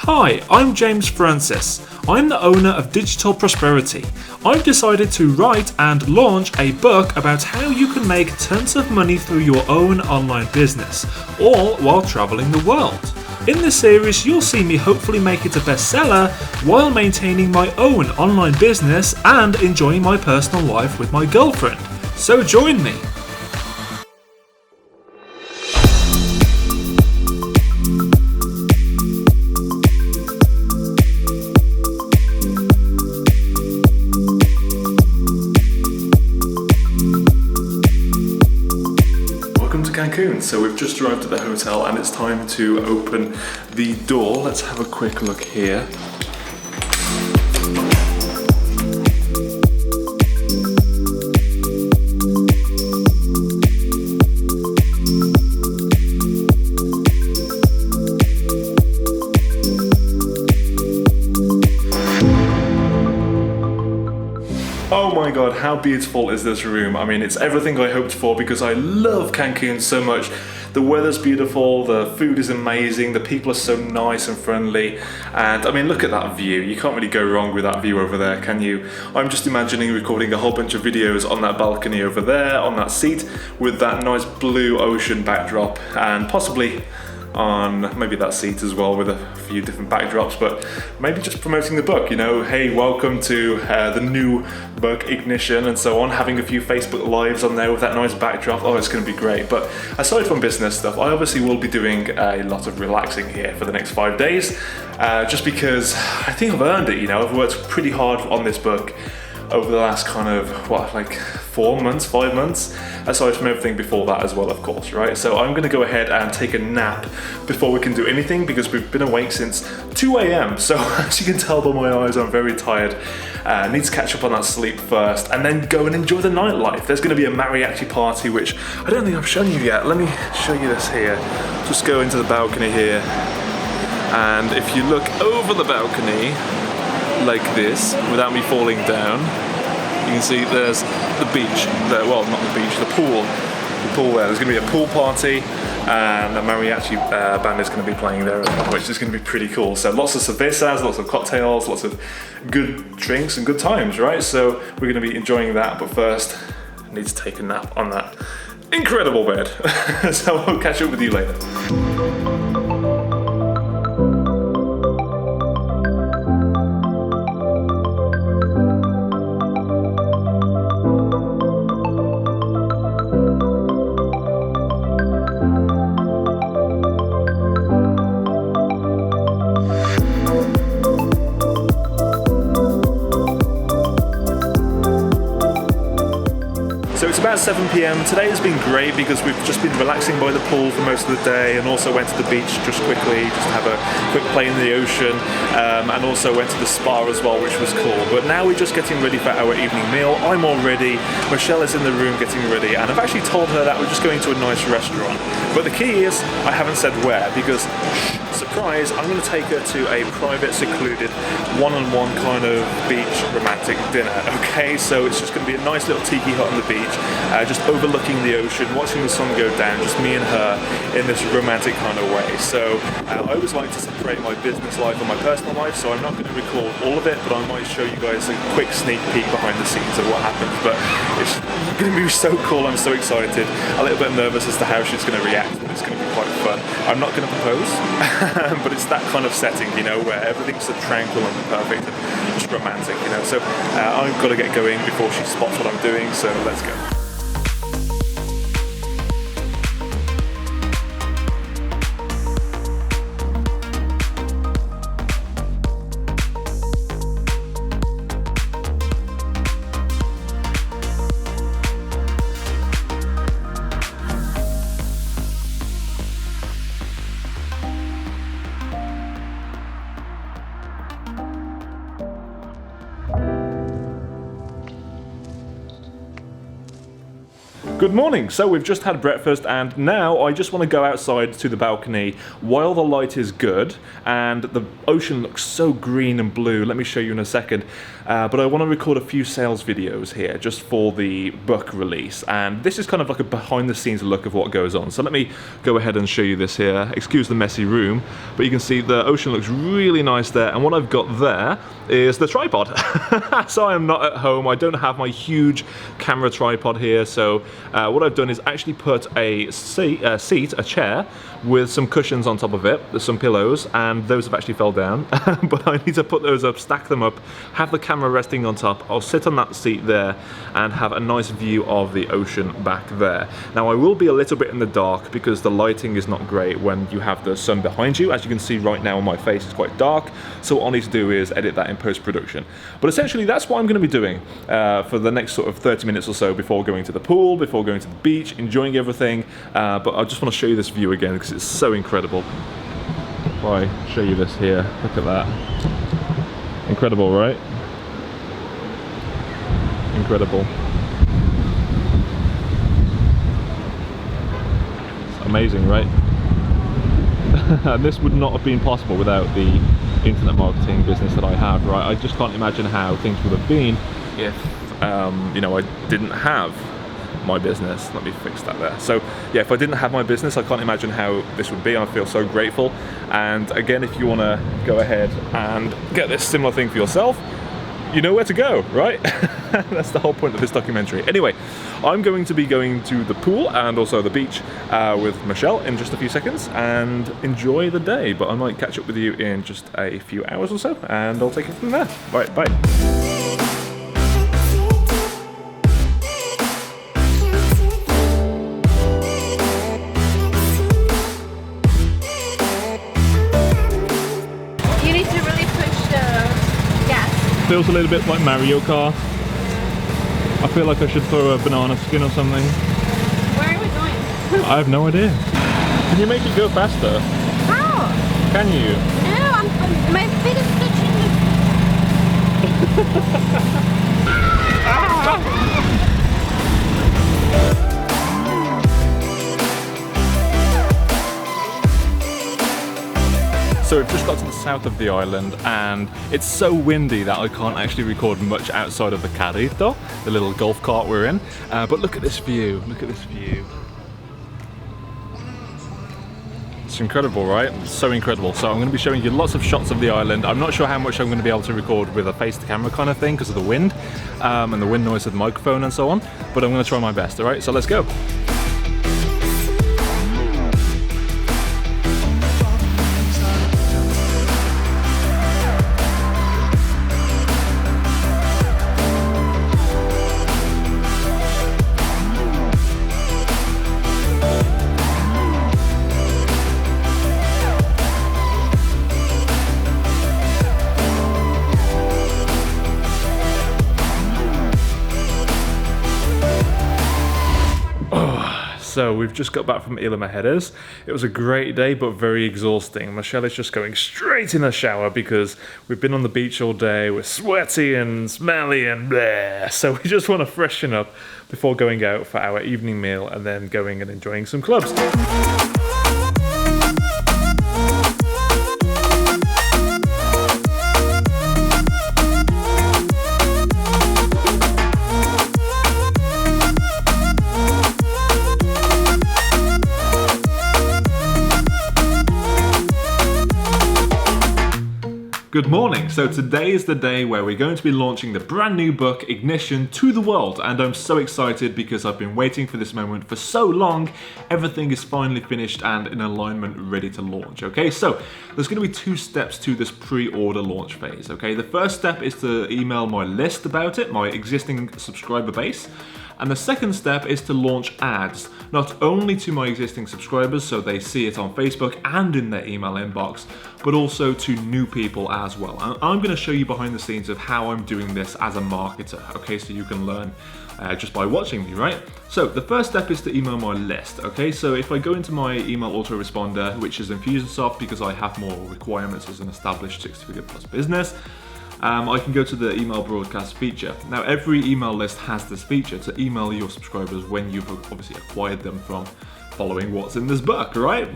Hi, I'm James Francis. I'm the owner of Digital Prosperity. I've decided to write and launch a book about how you can make tons of money through your own online business, all while traveling the world. In this series, you'll see me hopefully make it a bestseller while maintaining my own online business and enjoying my personal life with my girlfriend. So join me. Cancun. So we've just arrived at the hotel and it's time to open the door. Let's have a quick look here. Oh my god, how beautiful is this room? I mean, it's everything I hoped for because I love Cancun so much. The weather's beautiful, the food is amazing, the people are so nice and friendly, and I mean, look at that view. You can't really go wrong with that view over there, can you? I'm just imagining recording a whole bunch of videos on that balcony over there, on that seat, with that nice blue ocean backdrop, and possibly on maybe that seat as well with a few different backdrops, but maybe just promoting the book, you know, hey, welcome to the new book Ignition and so on, having a few Facebook lives on there with that nice backdrop. Oh, it's going to be great. But aside from business stuff, I obviously will be doing a lot of relaxing here for the next 5 days, just because I think I've earned it, you know. I've worked pretty hard on this book over the last kind of, 4 months, 5 months, aside from everything before that as well, of course, right? So I'm gonna go ahead and take a nap before we can do anything because we've been awake since 2 a.m. So as you can tell by my eyes, I'm very tired. Need to catch up on that sleep first and then go and enjoy the nightlife. There's gonna be a mariachi party, which I don't think I've shown you yet. Let me show you this here. Just go into the balcony here. And if you look over the balcony, like this, without me falling down, you can see there's the beach there. Well, not the beach, the pool there. There's going to be a pool party and a mariachi band is going to be playing there as well, which is going to be pretty cool. So lots of cervezas, lots of cocktails, lots of good drinks and good times, right? So we're going to be enjoying that, but first I need to take a nap on that incredible bed. So I'll catch up with you later. So it's about 7 p.m. Today has been great because we've just been relaxing by the pool for most of the day and also went to the beach just quickly, just to have a quick play in the ocean, and also went to the spa as well, which was cool. But now we're just getting ready for our evening meal. I'm all ready, Michelle is in the room getting ready, and I've actually told her that we're just going to a nice restaurant. But the key is, I haven't said where because, surprise, I'm going to take her to a private, secluded, one-on-one kind of beach romantic dinner, okay? So it's just going to be a nice little tiki hut on the beach, just overlooking the ocean, watching the sun go down, just me and her in this romantic kind of way. So I always like to separate my business life and my personal life, so I'm not going to record all of it, but I might show you guys a quick sneak peek behind the scenes of what happens. But it's going to be so cool, I'm so excited, a little bit nervous as to how she's going to react, but it's going to be quite fun. I'm not going to propose, but it's that kind of setting, you know, where everything's so tranquil and perfect and just romantic, you know. So I've got to get going before she spots what I'm doing, so let's go. Good morning. So we've just had breakfast and now I just want to go outside to the balcony while the light is good and the ocean looks so green and blue. Let me show you in a second. But I want to record a few sales videos here just for the book release, and this is kind of like a behind the scenes look of what goes on. So let me go ahead and show you this here. Excuse the messy room, but you can see the ocean looks really nice there, and what I've got there is the tripod. So I am not at home. I don't have my huge camera tripod here, so what I've done is actually put a chair with some cushions on top of it. There's some pillows, and those have actually fell down. But I need to put those up, stack them up, have the camera resting on top. I'll sit on that seat there and have a nice view of the ocean back there. Now I will be a little bit in the dark because the lighting is not great when you have the sun behind you. As you can see right now on my face, it's quite dark. So what I need to do is edit that in post-production. But essentially that's what I'm going to be doing for the next sort of 30 minutes or so before going to the pool, before going to the beach, enjoying everything. But I just want to show you this view again because it's so incredible. If I show you this here, look at that. Incredible, right? Incredible. It's amazing, right? And this would not have been possible without the internet marketing business that I have, right? I just can't imagine how things would have been if, you know, I didn't have my business. Let me fix that there. So yeah, if I didn't have my business, I can't imagine how this would be. I feel so grateful. And again, if you want to go ahead and get this similar thing for yourself, you know where to go, right? That's the whole point of this documentary. Anyway, I'm going to be going to the pool and also the beach with Michelle in just a few seconds and enjoy the day. But I might catch up with you in just a few hours or so and I'll take it from there. Right, bye. Feels a little bit like Mario Kart. I feel like I should throw a banana skin or something. Where are we going? I have no idea. Can you make it go faster? How? Can you? No, my feet is touching. So we've just got to the south of the island and it's so windy that I can't actually record much outside of the carrito, the little golf cart we're in. But look at this view, look at this view. It's incredible, right? It's so incredible. So I'm going to be showing you lots of shots of the island. I'm not sure how much I'm going to be able to record with a face to camera kind of thing because of the wind and the wind noise of the microphone and so on. But I'm going to try my best, all right? So let's go. So we've just got back from Isla Mujeres. It was a great day, but very exhausting. Michelle is just going straight in the shower because we've been on the beach all day. We're sweaty and smelly and bleh. So we just want to freshen up before going out for our evening meal and then going and enjoying some clubs. Good morning. So today is the day where we're going to be launching the brand new book Ignition to the world, and I'm so excited because I've been waiting for this moment for so long. Everything is finally finished and in alignment, ready to launch. Okay, so there's going to be 2 steps to this pre-order launch phase. Okay, the first step is to email my list about it, my existing subscriber base. And the second step is to launch ads, not only to my existing subscribers so they see it on Facebook and in their email inbox, but also to new people as well. And I'm going to show you behind the scenes of how I'm doing this as a marketer, okay, so you can learn just by watching me, right? So the first step is to email my list, okay? So if I go into my email autoresponder, which is Infusionsoft because I have more requirements as an established 6-figure plus business, I can go to the email broadcast feature. Now every email list has this feature to email your subscribers when you've obviously acquired them from following what's in this book, right?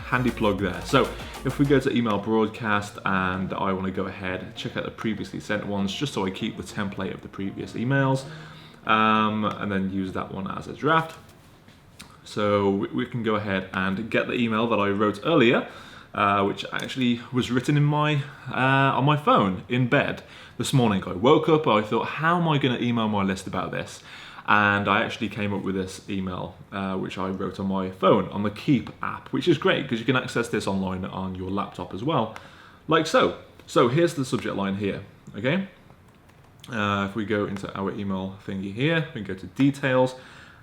Handy plug there. So if we go to email broadcast and I want to go ahead and check out the previously sent ones just so I keep the template of the previous emails, and then use that one as a draft. So we can go ahead and get the email that I wrote earlier, which actually was written in my on my phone in bed this morning. I woke up, I thought, how am I going to email my list about this? And I actually came up with this email, which I wrote on my phone, on the Keep app, which is great because you can access this online on your laptop as well, like so. So here's the subject line here, okay? If we go into our email thingy here, we go to details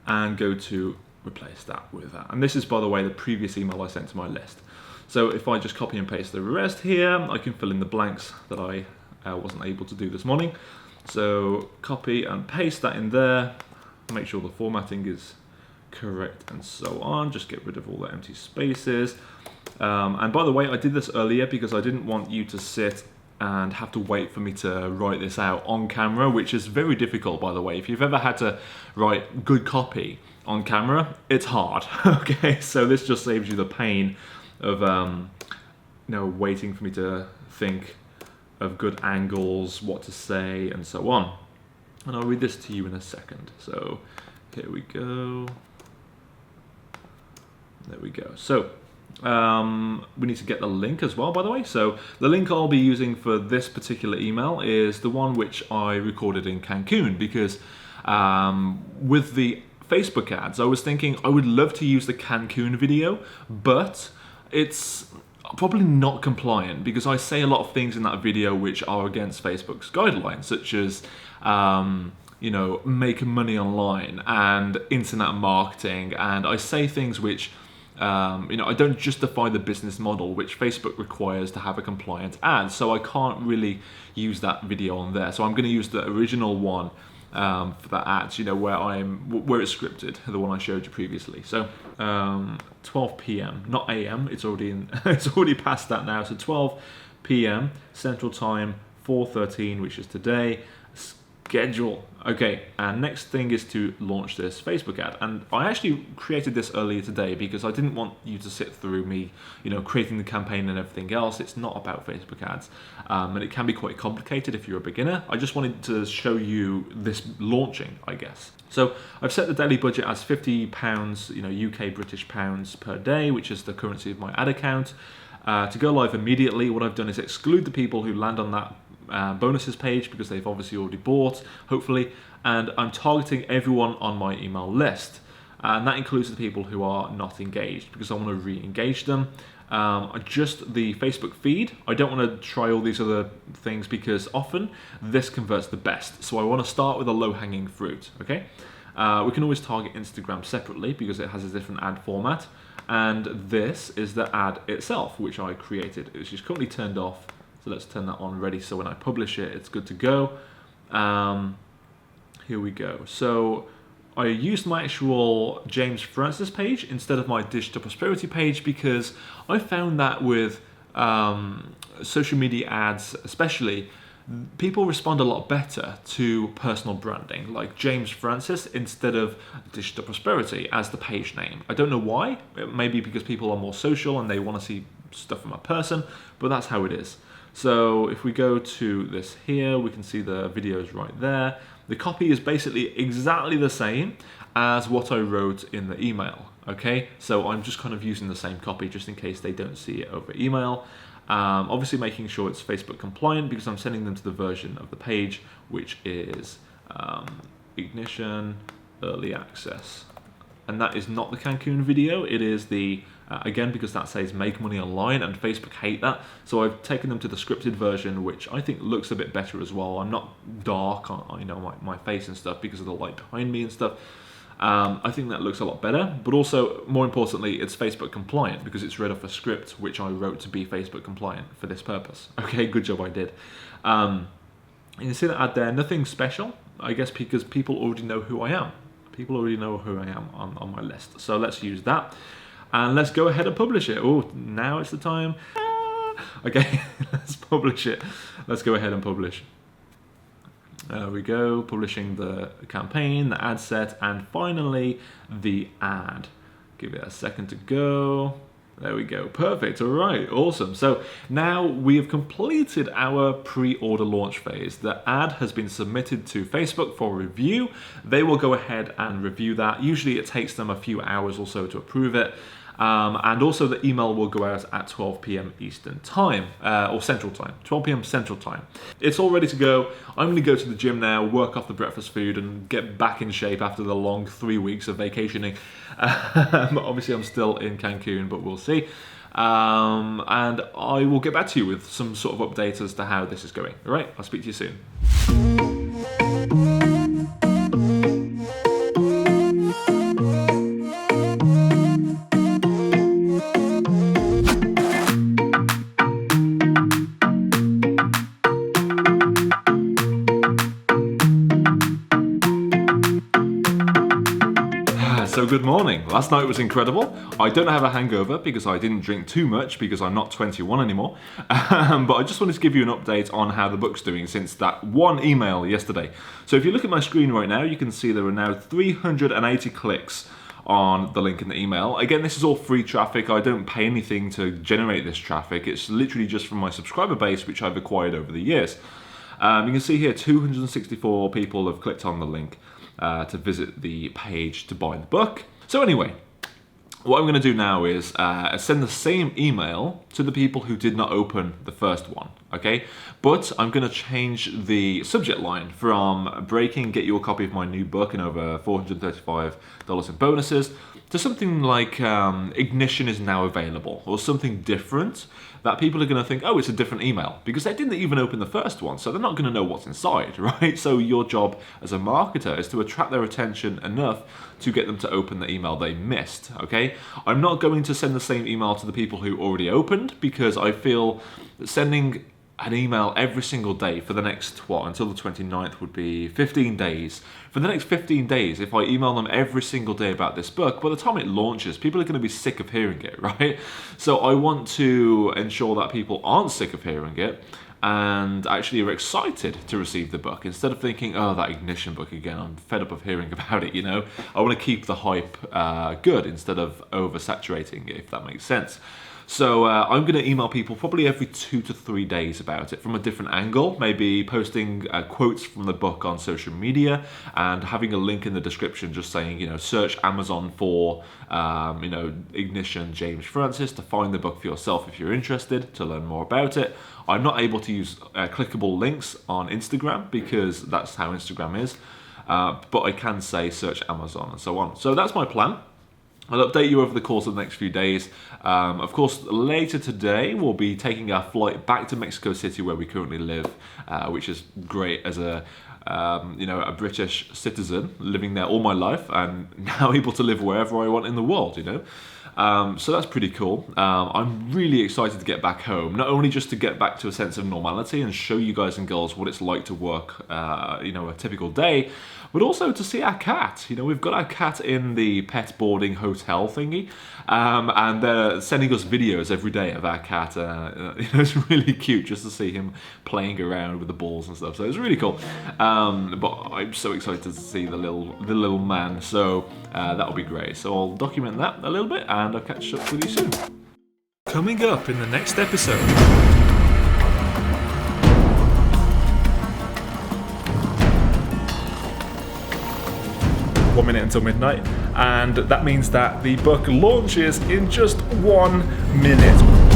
and go to replace that with that. And this is, by the way, the previous email I sent to my list. So if I just copy and paste the rest here, I can fill in the blanks that I wasn't able to do this morning. So copy and paste that in there. Make sure the formatting is correct and so on. Just get rid of all the empty spaces. And by the way, I did this earlier because I didn't want you to sit and have to wait for me to write this out on camera, which is very difficult, by the way. If you've ever had to write good copy on camera, it's hard. Okay, so this just saves you the pain of waiting for me to think of good angles, what to say, and so on. And I'll read this to you in a second. So here we go. There we go. So we need to get the link as well, by the way. So the link I'll be using for this particular email is the one which I recorded in Cancun, because with the Facebook ads, I was thinking I would love to use the Cancun video, but it's probably not compliant because I say a lot of things in that video which are against Facebook's guidelines, such as making money online and internet marketing, and I say things which I don't justify the business model which Facebook requires to have a compliant ad, so I can't really use that video on there. So I'm going to use the original one for that ads, where it's scripted, the one I showed you previously. So 12 p.m. not a.m. It's already past that now. So 12 p.m. Central Time, 4:13, which is today. Schedule. Okay, and next thing is to launch this Facebook ad. And I actually created this earlier today because I didn't want you to sit through me, creating the campaign and everything else. It's not about Facebook ads, and it can be quite complicated if you're a beginner. I just wanted to show you this launching, I guess. So I've set the daily budget as £50, UK British pounds per day, which is the currency of my ad account. To go live immediately, what I've done is exclude the people who land on that bonuses page because they've obviously already bought, hopefully, and I'm targeting everyone on my email list, and that includes the people who are not engaged because I want to re-engage them. Just the Facebook feed, I don't want to try all these other things because often this converts the best, so I want to start with a low-hanging fruit. Okay, we can always target Instagram separately because it has a different ad format, and this is the ad itself which I created, which is currently turned off. So let's turn that on ready so when I publish it, it's good to go. Here we go. So I used my actual James Francis page instead of my Digital Prosperity page because I found that with social media ads especially, people respond a lot better to personal branding, like James Francis instead of Digital Prosperity as the page name. I don't know why. It may be because people are more social and they want to see stuff from a person, but that's how it is. So if we go to this here, we can see the videos right there. The copy is basically exactly the same as what I wrote in the email, okay? So I'm just kind of using the same copy just in case they don't see it over email. Obviously making sure it's Facebook compliant because I'm sending them to the version of the page which is Ignition Early Access. And that is not the Cancun video, it is the, again, because that says make money online and Facebook hate that, so I've taken them to the scripted version, which I think looks a bit better as well. I'm not dark on my face and stuff because of the light behind me and stuff. I think that looks a lot better, but also, more importantly, it's Facebook compliant because it's read off a script which I wrote to be Facebook compliant for this purpose. Okay, good job I did. You can see that ad there, nothing special, I guess because people already know who I am. People already know who I am on my list. So let's use that. And let's go ahead and publish it. Oh, now it's the time. Okay, let's publish it. Let's go ahead and publish. There we go, publishing the campaign, the ad set, and finally the ad. Give it a second to go. There we go, perfect, all right, awesome. So now we have completed our pre-order launch phase. The ad has been submitted to Facebook for review. They will go ahead and review that. Usually it takes them a few hours or so to approve it. And also the email will go out at 12 p.m. Eastern time, or Central time, 12 p.m. Central time. It's all ready to go. I'm going to go to the gym now, work off the breakfast food and get back in shape after the long 3 weeks of vacationing. Obviously I'm still in Cancun, but we'll see. And I will get back to you with some sort of update as to how this is going. All right, I'll speak to you soon. So good morning. Last night was incredible. I don't have a hangover because I didn't drink too much because I'm not 21 anymore. But I just wanted to give you an update on how the book's doing since that one email yesterday. So if you look at my screen right now, you can see there are now 380 clicks on the link in the email. Again, this is all free traffic. I don't pay anything to generate this traffic. It's literally just from my subscriber base, which I've acquired over the years. You can see here 264 people have clicked on the link to visit the page to buy the book. So anyway, what I'm going to do now is send the same email to the people who did not open the first one, okay? But I'm going to change the subject line from breaking, get you a copy of my new book and over $435 in bonuses to something like ignition is now available, or something different that people are going to think, oh, it's a different email, because they didn't even open the first one, so they're not going to know what's inside, right? So your job as a marketer is to attract their attention enough to get them to open the email they missed, okay? I'm not going to send the same email to the people who already opened, because I feel that sending an email every single day for the next, until the 29th would be 15 days. For the next 15 days, if I email them every single day about this book, by the time it launches, people are going to be sick of hearing it, right? So I want to ensure that people aren't sick of hearing it and actually are excited to receive the book, instead of thinking, oh, that ignition book again, I'm fed up of hearing about it, you know? I want to keep the hype good instead of oversaturating it, if that makes sense. So I'm going to email people probably every 2 to 3 days about it from a different angle, maybe posting quotes from the book on social media and having a link in the description just saying, you know, search Amazon for, you know, Ignition James Francis to find the book for yourself if you're interested, to learn more about it. I'm not able to use clickable links on Instagram because that's how Instagram is, but I can say search Amazon and so on. So that's my plan. I'll update you over the course of the next few days. Of course, later today, we'll be taking our flight back to Mexico City, where we currently live, which is great as a, you know, a British citizen living there all my life and now able to live wherever I want in the world, you know. So that's pretty cool. I'm really excited to get back home, not only just to get back to a sense of normality and show you guys and girls what it's like to work, you know, a typical day, but also to see our cat. You know, we've got our cat in the pet boarding hotel thingy, and they're sending us videos every day of our cat. You know, it's really cute just to see him playing around with the balls and stuff. So it's really cool. But I'm so excited to see the little man. So that'll be great. So I'll document that a little bit, and I'll catch up with you soon. Coming up in the next episode. 1 minute until midnight, and that means that the book launches in just 1 minute.